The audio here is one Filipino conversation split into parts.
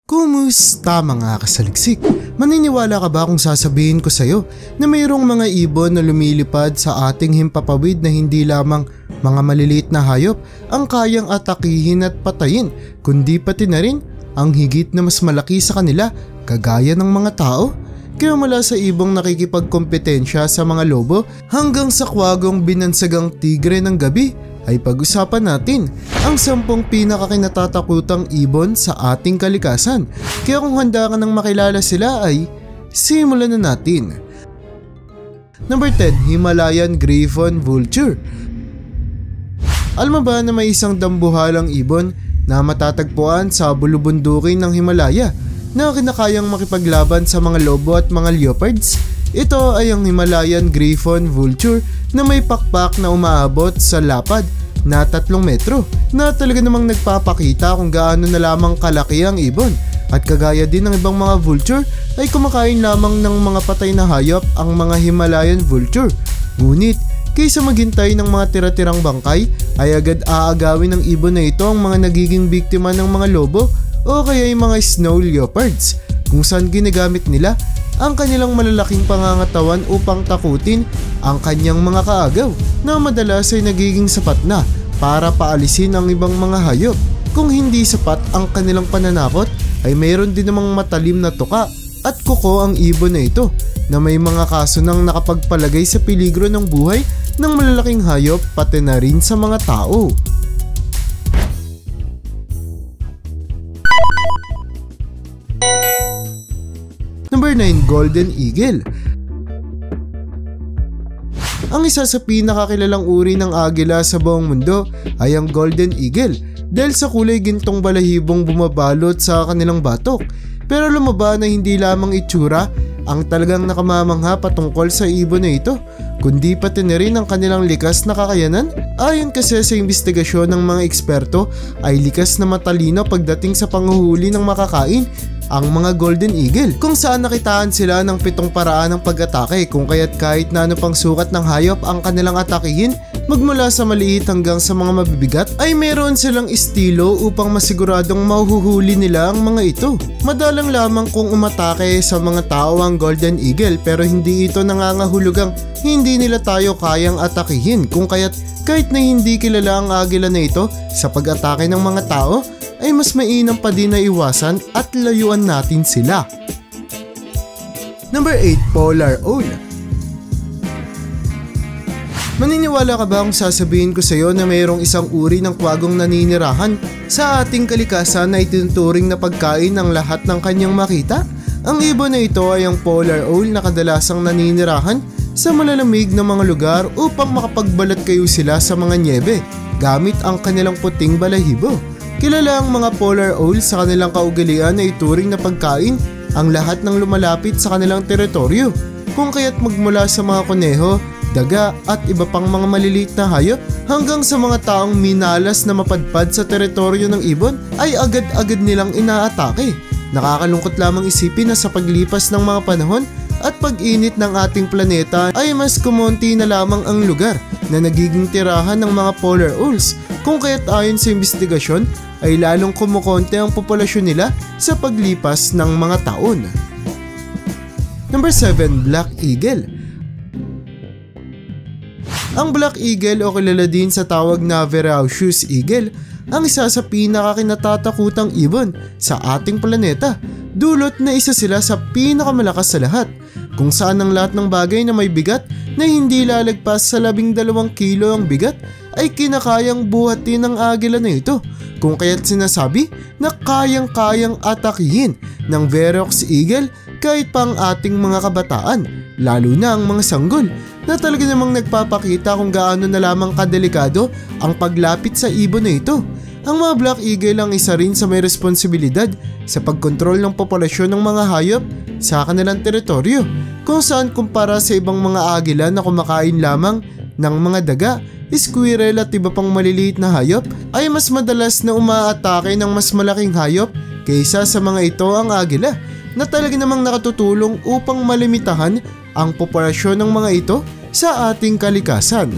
Kumusta mga kasaliksik? Maniniwala ka ba kung sasabihin ko sa'yo na mayroong mga ibon na lumilipad sa ating himpapawid na hindi lamang mga maliliit na hayop ang kayang atakihin at patayin, kundi pati na rin ang higit na mas malaki sa kanila kagaya ng mga tao? Kaya mula sa ibong nakikipagkompetensya sa mga lobo hanggang sa kwagong binansagang tigre ng gabi, ay pag-usapan natin ang 10 pinakakinatatakutang ibon sa ating kalikasan. Kaya kung handa ka nang makilala sila ay simulan na natin. Number 10, Himalayan Griffon Vulture. Alam mo ba na may isang dambuhalang ibon na matatagpuan sa bulubundukin ng Himalaya na kinakayang makipaglaban sa mga lobo at mga leopards? Ito ay ang Himalayan Griffon Vulture na may pakpak na umaabot sa lapad na 3 metro na talaga namang nagpapakita kung gaano na lamang kalaki ang ibon. At kagaya din ng ibang mga vulture ay kumakain lamang ng mga patay na hayop ang mga Himalayan Vulture. Ngunit kaysa maghintay ng mga tira-tirang bangkay ay agad aagawin ng ibon na ito ang mga nagiging biktima ng mga lobo o kaya yung mga snow leopards, kung saan ginagamit nila ang kanilang malalaking pangangatawan upang takutin ang kanyang mga kaagaw na madalas ay nagiging sapat na para paalisin ang ibang mga hayop. Kung hindi sapat ang kanilang pananakot ay mayroon din namang matalim na tuka at kuko ang ibon na ito na may mga kaso nang nakapagpalagay sa peligro ng buhay ng malalaking hayop pati na rin sa mga tao. Number 9, Golden Eagle. Ang isa sa pinakakilalang uri ng agila sa buong mundo ay ang Golden Eagle dahil sa kulay gintong balahibong bumabalot sa kanilang batok. Pero alam mo ba na hindi lamang itsura ang talagang nakamamangha patungkol sa ibon na ito, kundi pati na rin ang kanilang likas na kakayanan? Ayon kasi sa investigasyon ng mga eksperto ay likas na matalino pagdating sa panghuhuli ng makakain ang mga Golden Eagle, kung saan nakitaan sila ng 7 paraan ng pag-atake, kung kaya't kahit na ano pang sukat ng hayop ang kanilang atakihin, magmula sa maliit hanggang sa mga mabibigat, ay meron silang estilo upang masiguradong mahuhuli nila ang mga ito. Madalang lamang kung umatake sa mga tao ang Golden Eagle, pero hindi ito nangangahulugang hindi nila tayo kayang atakihin, kung kaya't kahit na hindi kilala ang agila na ito sa pag-atake ng mga tao, ay mas mainam pa din na iwasan at layuan natin sila. Number 8, Polar Owl. Maniniwala ka ba kung sasabihin ko sa iyo na mayroong isang uri ng kwagong naninirahan sa ating kalikasan na itinuturing na pagkain ng lahat ng kanyang makita? Ang ibon na ito ay ang Polar Owl na kadalasang naninirahan sa malalamig na mga lugar upang makapagbalat kayo sila sa mga nyebe gamit ang kanilang puting balahibo. Kilala ang mga Polar Owl sa kanilang kaugalian na ituring na pagkain ang lahat ng lumalapit sa kanilang teritoryo, kung kaya't magmula sa mga kuneho, daga at iba pang mga maliliit na hayop hanggang sa mga taong minalas na mapadpad sa teritoryo ng ibon ay agad-agad nilang inaatake. Nakakalungkot lamang isipin na sa paglipas ng mga panahon at pag-init ng ating planeta ay mas kumonti na lamang ang lugar na nagiging tirahan ng mga Polar Owls, kung kaya't ayon sa investigasyon ay lalong kumukonti ang populasyon nila sa paglipas ng mga taon. Number 7, Black Eagle. Ang Black Eagle o kilala din sa tawag na Verreaux's Eagle ang isa sa pinakakinatatakutang ibon sa ating planeta, dulot na isa sila sa pinakamalakas sa lahat, kung saan ang lahat ng bagay na may bigat na hindi lalagpas sa 12 kilo ang bigat ay kinakayang buhatin ng agila na ito, kung kaya't sinasabi na kayang-kayang atakihin ng Verreaux's Eagle kahit pa ang ating mga kabataan, lalo na ang mga sanggol, na talaga namang nagpapakita kung gaano na lamang kadelikado ang paglapit sa ibon na ito. Ang mga Black Eagle ang isa rin sa may responsibilidad sa pagkontrol ng populasyon ng mga hayop sa kanilang teritoryo, kung saan kumpara sa ibang mga agila na kumakain lamang ng mga daga, squirrel at iba pang maliliit na hayop, ay mas madalas na umaatake ng mas malaking hayop kaysa sa mga ito ang agila, na talaga namang nakatutulong upang malimitahan ang populasyon ng mga ito sa ating kalikasan.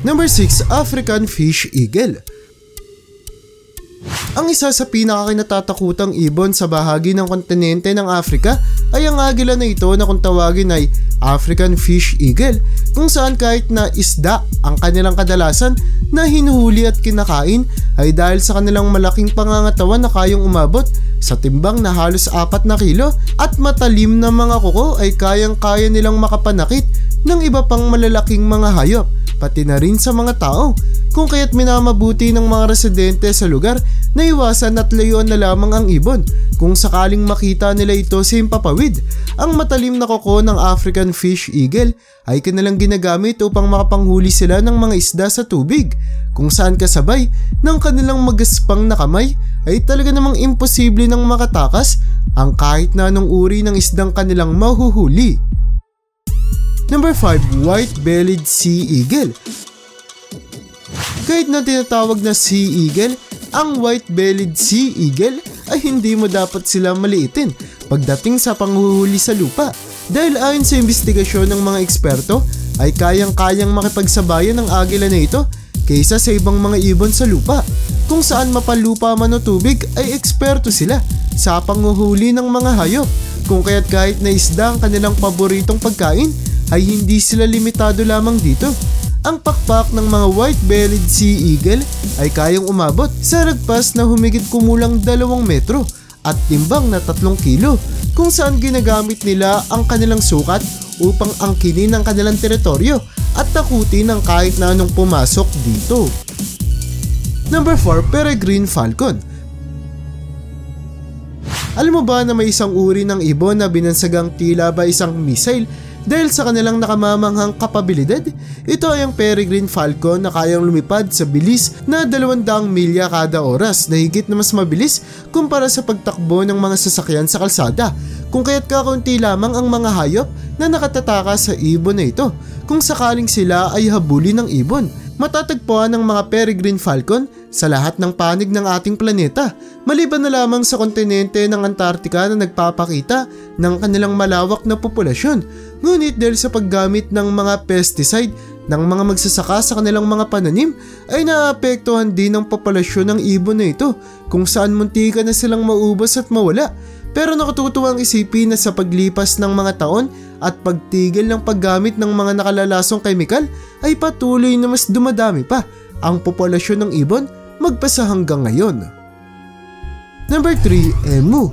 Number 6, African Fish Eagle. Ang isa sa pinakakinatatakutang ibon sa bahagi ng kontinente ng Africa ay ang agila na ito na kung tawagin ay African Fish Eagle, kung saan kahit na isda ang kanilang kadalasan na hinuhuli at kinakain ay dahil sa kanilang malaking pangangatawan na kayang umabot sa timbang na halos 4 na kilo at matalim na mga kuko ay kayang-kaya nilang makapanakit ng iba pang malalaking mga hayop, pati na rin sa mga tao, kung kaya't minamabuti ng mga residente sa lugar na iwasan at layuan na lamang ang ibon kung sakaling makita nila ito sa himpapawid. Ang matalim na kuko ng African Fish Eagle ay kanilang ginagamit upang makapanghuli sila ng mga isda sa tubig, kung saan kasabay ng kanilang magaspang na kamay ay talaga namang imposible nang makatakas ang kahit na anong uri ng isdang kanilang mahuhuli. Number 5. White-bellied Sea Eagle. Kahit na tinatawag na Sea Eagle, ang white-bellied Sea Eagle ay hindi mo dapat sila maliitin pagdating sa panghuhuli sa lupa, dahil ayon sa investigasyon ng mga eksperto ay kayang-kayang makipagsabayan ng agila na ito kaysa sa ibang mga ibon sa lupa, kung saan mapalupa man o tubig ay eksperto sila sa panghuhuli ng mga hayop, kung kaya't kahit na isda ang kanilang paboritong pagkain ay hindi sila limitado lamang dito. Ang pakpak ng mga white-bellied Sea Eagle ay kayang umabot sa lagpas na humigit kumulang 2 metro at timbang na 3 kilo, kung saan ginagamit nila ang kanilang sukat upang angkinin ang kanilang teritoryo at takutin ang kahit na anong pumasok dito. Number 4. Peregrine Falcon. Alam mo ba na may isang uri ng ibon na binansagang tila ba isang missile dahil sa kanilang nakamamanghang kapabilidad? Ito ay ang Peregrine Falcon na kayang lumipad sa bilis na 200 milya kada oras, na higit na mas mabilis kumpara sa pagtakbo ng mga sasakyan sa kalsada, kung kaya't kakaunti lamang ang mga hayop na nakatataka sa ibon na ito kung sakaling sila ay habulin ng ibon. Matatagpuan ng mga Peregrine Falcon sa lahat ng panig ng ating planeta, maliban na lamang sa kontinente ng Antarctica na nagpapakita ng kanilang malawak na populasyon. Ngunit dahil sa paggamit ng mga pesticide ng mga magsasaka sa kanilang mga pananim ay naapektuhan din ang populasyon ng ibon na ito, kung saan muntika na silang maubos at mawala. Pero nakatutuwang isipin na sa paglipas ng mga taon at pagtigil ng paggamit ng mga nakalalasong kemikal ay patuloy na mas dumadami pa ang populasyon ng ibon magpasa hanggang ngayon. Number 3. Emu.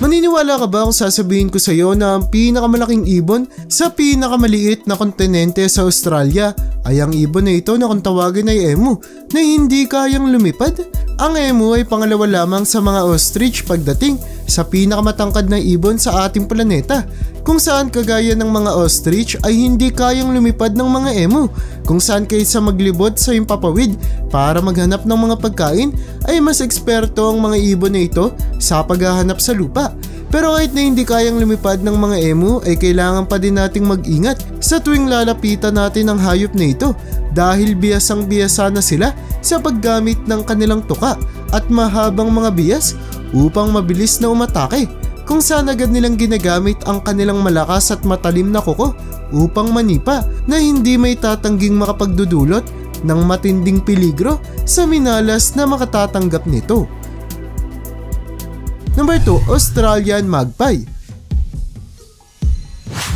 Maniniwala ka ba kung sasabihin ko sa iyo na ang pinakamalaking ibon sa pinakamaliit na kontinente sa Australia ay ang ibon na ito na kung tawagin ay emu na hindi kayang lumipad? Ang emu ay pangalawa lamang sa mga ostrich pagdating sa pinakamatangkad na ibon sa ating planeta, kung saan kagaya ng mga ostrich ay hindi kayang lumipad ng mga emu, kung saan kaysa maglibot sa himpapawid para maghanap ng mga pagkain ay mas eksperto ang mga ibon na ito sa paghahanap sa lupa. Pero kahit na hindi kayang lumipad ng mga emu ay kailangan pa din nating mag-ingat sa tuwing lalapitan natin ang hayop na ito, dahil biyasang-biyasa na sila sa paggamit ng kanilang tuka at mahabang mga biyas upang mabilis na umatake, kung saan agad nilang ginagamit ang kanilang malakas at matalim na kuko upang manipa na hindi may tatangging makapagdudulot ng matinding peligro sa minalas na makatatanggap nito. Number 2. Australian Magpie.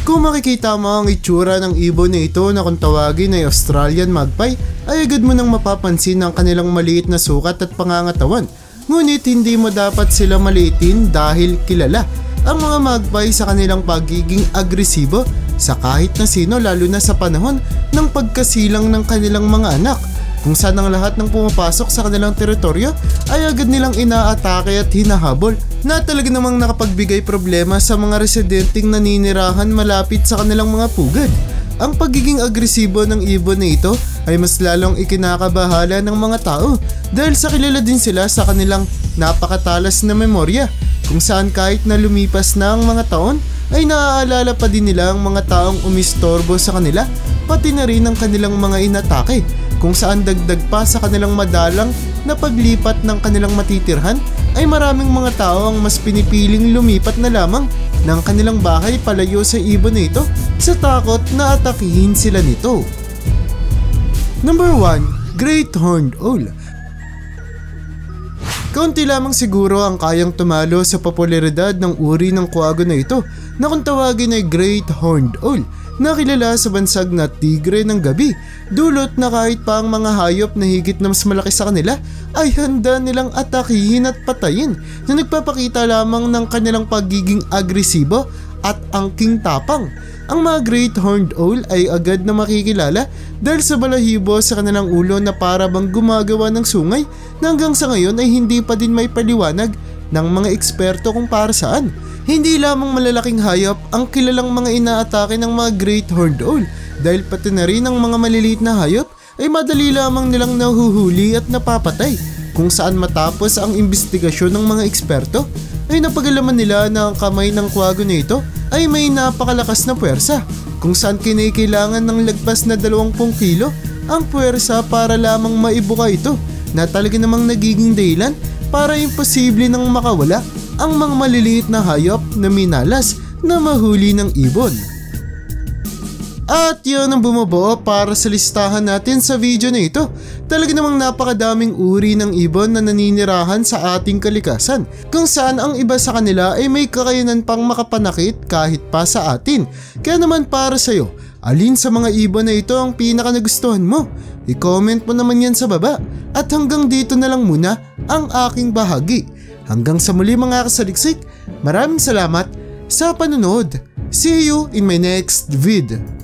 Kung makikita mo ang itsura ng ibon na ito na kung tawagin ay Australian Magpie, ay agad mo nang mapapansin ang kanilang maliit na sukat at pangangatawan. Ngunit hindi mo dapat sila maliitin dahil kilala ang mga magpie sa kanilang pagiging agresibo sa kahit na sino, lalo na sa panahon ng pagkasilang ng kanilang mga anak, kung saan ang lahat ng pumapasok sa kanilang teritoryo ay agad nilang inaatake at hinahabol, na talaga namang nakapagbigay problema sa mga residenteng naninirahan malapit sa kanilang mga pugad. Ang pagiging agresibo ng ibon na ito ay mas lalong ikinakabahala ng mga tao dahil sa kilala din sila sa kanilang napakatalas na memorya, kung saan kahit na lumipas na ang mga taon ay naaalala pa din nila ang mga taong umistorbo sa kanila, pati na rin ang kanilang mga inatake, kung saan dagdag pa sa kanilang madalang na paglipat ng kanilang matitirhan ay maraming mga tao ang mas pinipiling lumipat na lamang ng kanilang bahay palayo sa ibon na ito sa takot na atakihin sila nito. Number 1. Great Horned Owl. Kaunti lamang siguro ang kayang tumalo sa popularidad ng uri ng kwago na ito na kung tawagin ay Great Horned Owl na kilala sa bansag na tigre ng gabi, dulot na kahit pa ang mga hayop na higit na mas malaki sa kanila ay handa nilang atakihin at patayin na nagpapakita lamang ng kanilang pagiging agresibo at angking tapang. Ang mga Great Horned Owl ay agad na makikilala dahil sa balahibo sa kanilang ulo na para bang gumagawa ng sungay na hanggang sa ngayon ay hindi pa din may paliwanag ng mga eksperto kung para saan. Hindi lamang malalaking hayop ang kilalang mga inaatake ng mga Great Horned Owl dahil pati na rin ang mga maliliit na hayop ay madali lamang nilang nahuhuli at napapatay, kung saan matapos ang investigasyon ng mga eksperto ay napagalaman nila na ang kamay ng kwago na ito ay may napakalakas na puwersa, kung saan kinakailangan ng lagpas na 20 kilo ang puwersa para lamang maibuka ito, na talaga namang nagiging dahilan para imposible nang makawala ang mga maliliit na hayop na minalas na mahuli ng ibon. At yun ang bumubuo para sa listahan natin sa video na ito. Talaga namang napakadaming uri ng ibon na naninirahan sa ating kalikasan, kung saan ang iba sa kanila ay may kakayanan pang makapanakit kahit pa sa atin. Kaya naman para sa'yo, alin sa mga ibon na ito ang pinaka nagustuhan mo? I-comment mo naman yan sa baba. At hanggang dito na lang muna ang aking bahagi. Hanggang sa muli mga kasaliksik, maraming salamat sa panonood. See you in my next vid.